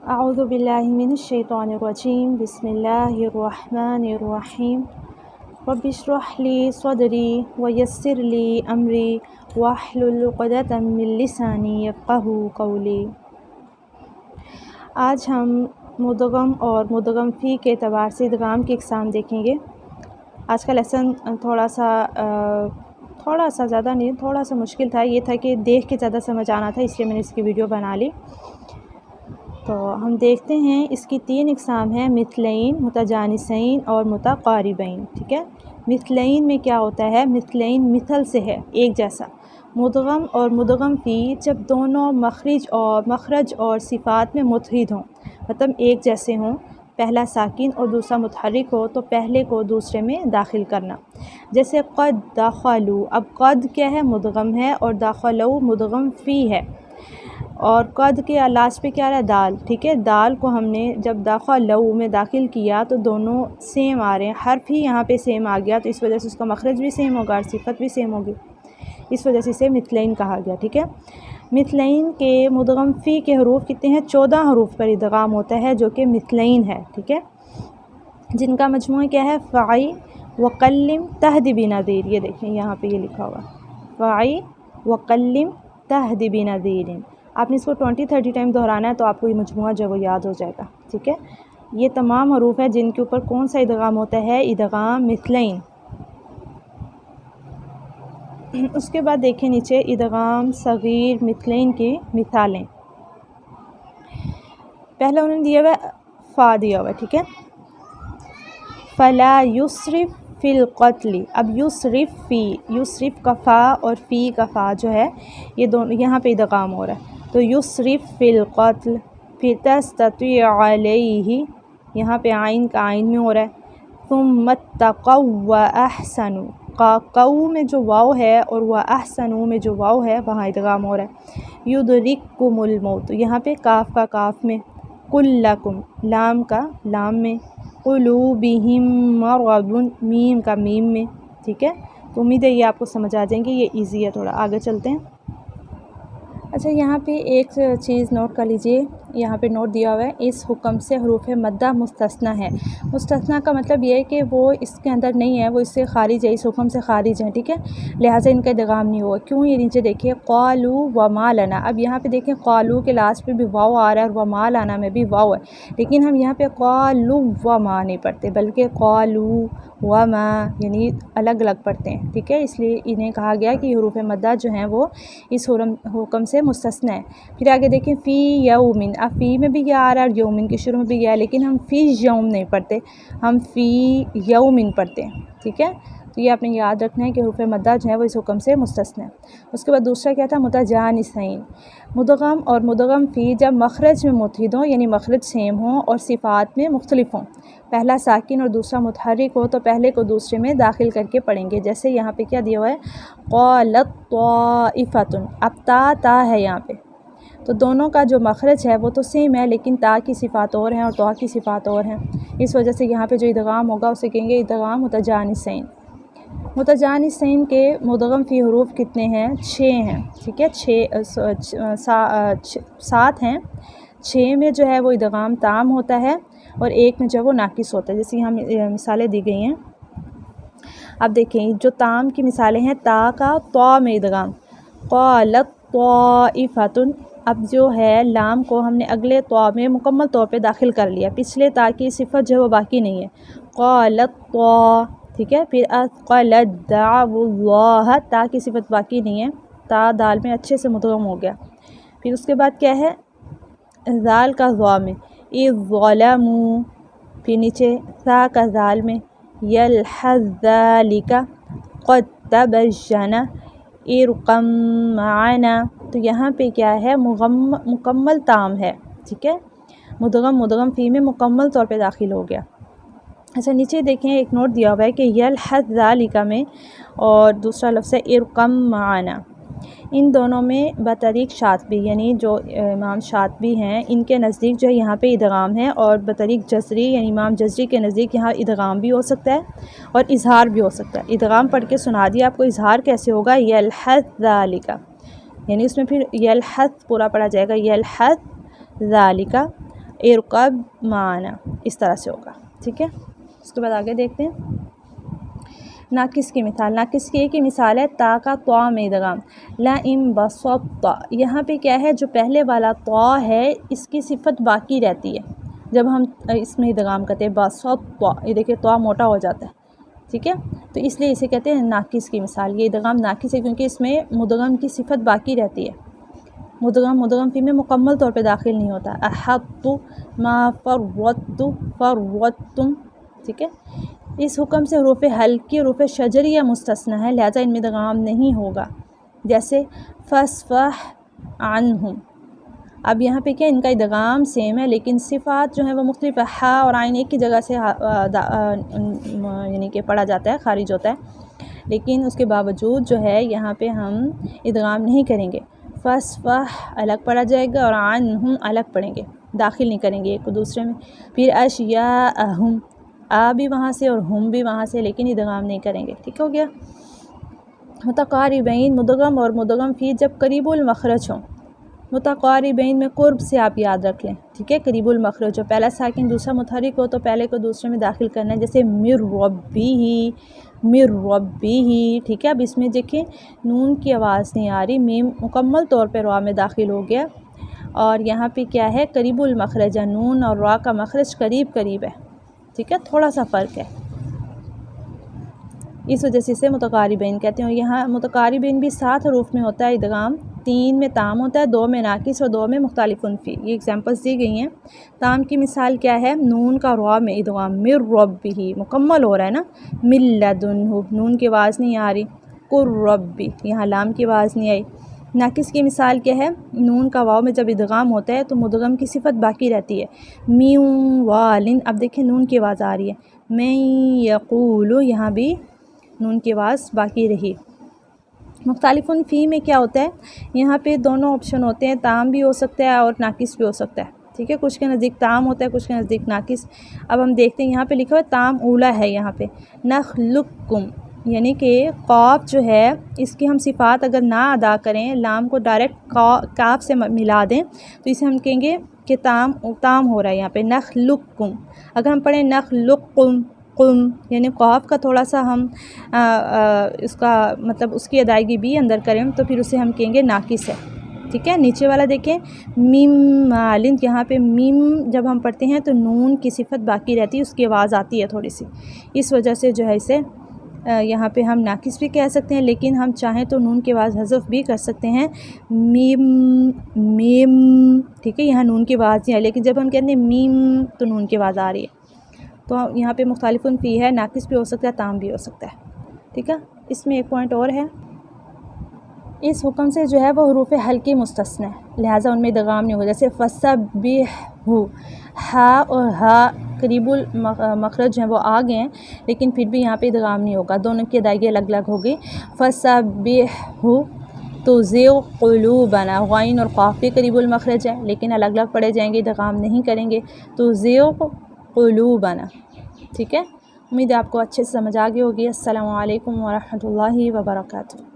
अऊज़ु बिल्लाहि मिनश्शैतानिर्रजीम बिस्मिल्लाहिर्रहमानिर्रहीम रब्बिश्रह ली सदरी वयस्सिर ली अमरी वाहलुल उक़दतम मिन लिसानी यफ़क़हू क़ौली। आज हम मुदग़म और मुदग़म फ़ी के एतबार से इदग़ाम की इक़साम देखेंगे। आज का लेसन थोड़ा सा ज़्यादा नहीं, थोड़ा सा मुश्किल था। ये था कि देख के ज़्यादा समझ आना था, इसलिए मैंने इसकी वीडियो बना ली। तो हम देखते हैं, इसकी 3 इक़साम हैं, मिथलैन, मुतजानिसैन और मुतक़ारिबैन। ठीक है, मिथलैन में क्या होता है? मिथलैन मिथल से है, एक जैसा। मुदग़म और मुदग़म फ़ी जब दोनों मखरज और सिफ़ात में मुतहिद हों, मतलब एक जैसे हों, पहला साकिन और दूसरा मुतहर्रिक हो, तो पहले को दूसरे में दाखिल करना। जैसे क़द दख़लू, अब क़द क्या है? मुदग़म है, और दख़लू मुदग़म फ़ी है। और क़द के लास्ट पे क्या रहा है? दाल। ठीक है, दाल को हमने जब दख़लू में दाखिल किया तो दोनों सेम आ रहे हैं, हर्फ ही यहाँ पे सेम आ गया, तो इस वजह से उसका मखरज भी सेम होगा और सिफ़त भी सेम होगी, इस वजह से इसे मिथलैन कहा गया। ठीक है, मिथलैन के मुदग़म फ़ी के हरूफ कितने हैं? 14 हरूफ पर इदग़ाम होता है, जो कि मिथलैन है। ठीक है, जिनका मजमूआ क्या है? फ़ाई वक़ल्लिम तहदी बिनज़ीर। ये देखें, यहाँ पे ये लिखा हुआ फ़ाई वक़ल्लिम तहदी बिनज़ीर। आपने इसको 20-30 टाइम दोहराना है, तो आपको ये मजमूआ जो वो याद हो जाएगा। ठीक है, ये तमाम हरूफ है जिनके ऊपर कौन सा इदग़ाम होता है? इदग़ाम मिथलैन। उसके बाद देखें नीचे इदग़ाम सग़ीर मिथलैन की मिसालें। पहले उन्होंने दिया हुआ फ़ा दिया हुआ। ठीक है, फ़ला युस्रिफ़ फ़िल क़त्ल। अब युस्रिफ़ फ़ी, युस्रिफ़ का फ़ा और फ़ी का फ़ा जो है, ये दोनों यहाँ पे इदग़ाम हो रहा है, तो युस्रिफ़ फ़िल क़त्ल। फिर तस्तती अलैहि, यहाँ पे आइन का आइन में हो रहा है। सुम्मा तक़ौ व अहसनु, क़ौ में जो वाव है और व अहसनु में जो वाव है, वहाँ इदग़ाम हो रहा है। युदरिकुमुल मौत, यहाँ पे काफ का काफ में, कुल्लकुम लाम का लाम में, क़ुलूबिहिम मरदुन मीम का मीम में। ठीक है, तो उम्मीद है ये आपको समझ आ जाएंगे, ये इजी है। थोड़ा आगे चलते हैं। अच्छा, यहाँ पे एक चीज़ नोट कर लीजिए, यहाँ पे नोट दिया हुआ है, इस हुक्म से हरूफ मद्दा मुस्तस्ना है। मुस्तस्ना का मतलब ये है कि वो इसके अंदर नहीं है, वो इससे खारिज है, इस हुक्म से खारिज है। ठीक है, लिहाजा इनका इदग़ाम नहीं हुआ। क्यों? ये नीचे देखिए, क़ालू व मा लना। अब यहाँ पे देखें, क़ालू के लास्ट पे भी वाव आ रहा है और व मा लना में भी वाव है, लेकिन हम यहाँ पे क़ालू व मा नहीं पढ़ते, बल्कि क़ालू व मा, यानी अलग अलग पढ़ते हैं। ठीक है, इसलिए इन्हें कहा गया कि हरूफ मद्दा जो हैं वो इस हुक्म से मुस्तस्ना है। फिर आगे देखें, फ़ी यौमिन। अब फ़ी में भी क्या आ रहा है और यौमिन के शुरू में भी क्या है, लेकिन हम फ़ी यौम नहीं पढ़ते, हम फ़ी यौमिन पढ़ते हैं। ठीक है, तो ये आपने याद रखना है कि हरूफ मद्दा जो है वो इस हुक्म से मुस्तस्ना है। उसके बाद दूसरा क्या था? मुतजानिसैन। मुदग़म और मुदग़म फ़ी जब मखरज में मुतहिद हों, यानी मखरज सेम हों और सिफ़ात में मुख्तलिफ हों, पहला साकिन और दूसरा मुतहर्रिक हो, तो पहले को दूसरे में दाखिल करके पढ़ेंगे। जैसे यहाँ पे क्या दिया हुआ है? क़ालत ताइफ़तुन। अब ता है यहाँ पे, तो दोनों का जो मखरज है वो तो सेम है, लेकिन ता की सिफ़ात और हैं और तौ की सिफ़ात और हैं। इस वजह से यहाँ पे जो इदग़ाम होगा उसे कहेंगे इदग़ाम मुतजानिसैन। मुतजानिसैन के मुदग़म फ़ी हरूफ कितने हैं? 6 हैं। ठीक है, 7 हैं। 6 में जो है वो इदग़ाम ताम होता है और 1 में जो है वो नाकिस होता है। जैसे यहाँ मिसालें दी गई हैं। अब देखें, जो ताम की मिसालें हैं, ता का तौ में इदग़ाम, क़ालत ताइफ़तुन। अब जो है लाम को हमने अगले तौ में मुकम्मल तौर पे दाखिल कर लिया, पिछले ता की सिफ़त जो है वो बाकी नहीं है, क़ालत तौ। ठीक है, फिर अक़लत दअवुल्लाह, ता की सिफ़त बाकी नहीं है, ता दाल में अच्छे से मुदग़म हो गया। फिर उसके बाद क्या है? ज़ाल का ज़ा में, इज़्ज़लमू। फिर नीचे सा का ज़ाल में, यलहज़्ज़ालिका क़द तबय्यना इरक़म मअना। तो यहाँ पे क्या है? मुकम्मल ताम है। ठीक है, मुदग़म फ़ी में मुकम्मल तौर पे दाखिल हो गया। अच्छा, नीचे देखें, एक नोट दिया हुआ है कि यलहज़्ज़ालिका में और दूसरा लफ्ज़ है इरक़म मअना। इन दोनों में बतरीक़ शातिबी, यानी जो इमाम शातिबी हैं, इनके नज़दीक जो है यहाँ पे इदग़ाम है, और बतरीक़ जज़री यानी इमाम जज़री के नज़दीक यहाँ इदग़ाम भी हो सकता है और इज़हार भी हो सकता है। इदग़ाम पढ़ के सुना दिया आपको, इज़हार कैसे होगा? यलहज़्ज़ालिका, यानी उसमें फिर यलहज़ पूरा पढ़ा जाएगा, यलहज़्ज़ालिका। इरकब माना, इस तरह से होगा। ठीक है, उसके बाद आगे देखते हैं नाकिस की मिसाल। नाकिस की एक ही मिसाल है ता का त्वा में इदगाम, ला इम बसत्ता। यहाँ पे क्या है, जो पहले वाला त्वा है इसकी सिफत बाकी रहती है जब हम इसमें इदगाम करते हैं बसत्ता, ये देखिए त्वा मोटा हो जाता है। ठीक है, तो इसलिए इसे कहते हैं नाकिस की मिसाल। ये इदगाम नाकिस है क्योंकि इसमें मुदगम की सिफत बाकी रहती है। मुदगम फ़ी में मुकम्मल तौर पे दाखिल नहीं होता। अहत्तु मा फरवत्तुम। ठीक है, इस हुक्म से हरूफ़ हल्की और हरूफ़ शजरिया मुस्तस्ना है, लिहाजा इनमें इदगाम नहीं होगा। जैसे फस्फह अन्हुम, अब यहाँ पे क्या इनका इदगाम सेम है लेकिन सिफ़ात जो है वो मुख्तलिफ है। हा और आइन एक की जगह से यानी कि पढ़ा जाता है, खारिज होता है, लेकिन उसके बावजूद जो है यहाँ पे हम इदगाम नहीं करेंगे। फस्फह अलग पढ़ा जाएगा और अन्हुम अलग पढ़ेंगे, दाखिल नहीं करेंगे एक को दूसरे में। फिर अशयाअहुम, आ भी वहाँ से और हम भी वहाँ से, लेकिन इदगाम नहीं करेंगे। ठीक हो गया। मुतक़ारिबैन मुदगम और मुदगम फ़ी जब करीबुल मखरज हो, मुतक़ारिबैन में कुर्ब से आप याद रख लें। ठीक है, करीबुल मखरज हो, पहला साकिन दूसरा मुतहरिक हो तो पहले को दूसरे में दाखिल करना है। जैसे मिर रब्बिही, मिर रब्बिही। ठीक है, अब इसमें देखें नून की आवाज़ नहीं आ रही, मीम मुकम्मल तौर पर रा में दाखिल हो गया और यहाँ पे क्या है करीबुल मखरज है, नून और रा का मखरज करीब करीब है। ठीक है, थोड़ा सा फ़र्क है, इस वजह से इसे मुतक़ारिबैन कहते हैं। यहाँ मुतक़ारिबैन भी 7 हरूफ में होता है इदगाम, 3 में ताम होता है, 2 में नाकिस और 2 में मुख्तलिफुन फ़ी। ये एग्जांपल्स दी गई हैं। ताम की मिसाल क्या है, नून का रा में इदगाम, मिर रब्बिही मुकम्मल हो रहा है ना, मिन लदुन्हु नून की आवाज़ नहीं आ रही, कुर रब्बी यहाँ लाम की आवाज़ नहीं आई। नाकिस की मिसाल क्या है, नून का वाव में जब इदगाम होता है तो मुदगम की सिफत बाकी रहती है। मीउ वालिन, अब देखिए नून की आवाज़ आ रही है। मैं यक़ूलु, यहाँ भी नून की आवाज़ बाकी रही। मुख्तलिफुन फ़ी में क्या होता है, यहाँ पे दोनों ऑप्शन होते हैं, ताम भी हो सकता है और नाकिस भी हो सकता है। ठीक है, कुछ के नज़दीक ताम होता है, कुछ के नज़दीक नाकिस। अब हम देखते हैं यहाँ पे लिखा हुआ है ताम ऊला है, यहाँ पे नख़लुक़कुम, यानी कि क़ाफ़ जो है इसकी हम सिफ़ात अगर ना अदा करें, लाम को डायरेक्ट काफ से मिला दें तो इसे हम कहेंगे कि ताम हो रहा है यहाँ पे नख़लुक़कुम। अगर हम पढ़ें नख़लुक़कुम यानी क़ाफ़ का थोड़ा सा हम इसका मतलब उसकी अदायगी भी अंदर करें तो फिर उसे हम कहेंगे नाकिस है। ठीक है, नीचे वाला देखें मीम मालिन, यहाँ पे मीम जब हम पढ़ते हैं तो नून की सिफत बाकी रहती है, उसकी आवाज़ आती है थोड़ी सी, इस वजह से जो है इसे यहाँ पे हम नाकिस भी कह सकते हैं, लेकिन हम चाहें तो नून की आवाज़ हज़फ भी कर सकते हैं, मीम मीम। ठीक है, यहाँ नून की आवाज़ नहीं है, लेकिन जब हम कहते हैं मीम तो नून की आवाज़ आ रही है। तो यहाँ पे मुख्तलिफुन फ़ी है, नाकिस भी हो सकता है, ताम भी हो सकता है। ठीक है, इसमें एक पॉइंट और है, इस हुक्म से जो है वो हरूफ़ हल्की मुस्तस्ना है, लिहाजा उनमें इदगाम नहीं होगा। जैसे फसब्बिहु, हा और हा करीबुल मखरज जो है वो आ गए हैं, लेकिन फिर भी यहाँ पे इदगाम नहीं होगा, दोनों की अदायगी अलग अलग होगी। फसब्बिहु तुज़िग़ क़ुलूबना, ग़ाइन और क़ाफ़ भी करीबुल मखरज है लेकिन अलग अलग पढ़े जाएंगे, इदगाम नहीं करेंगे। तुज़िग़ क़ुलूबना। ठीक है, उम्मीद है आपको अच्छे से समझ आ गई होगी। अस्सलामु अलैकुम व रहमतुल्लाहि व बरकातुहू।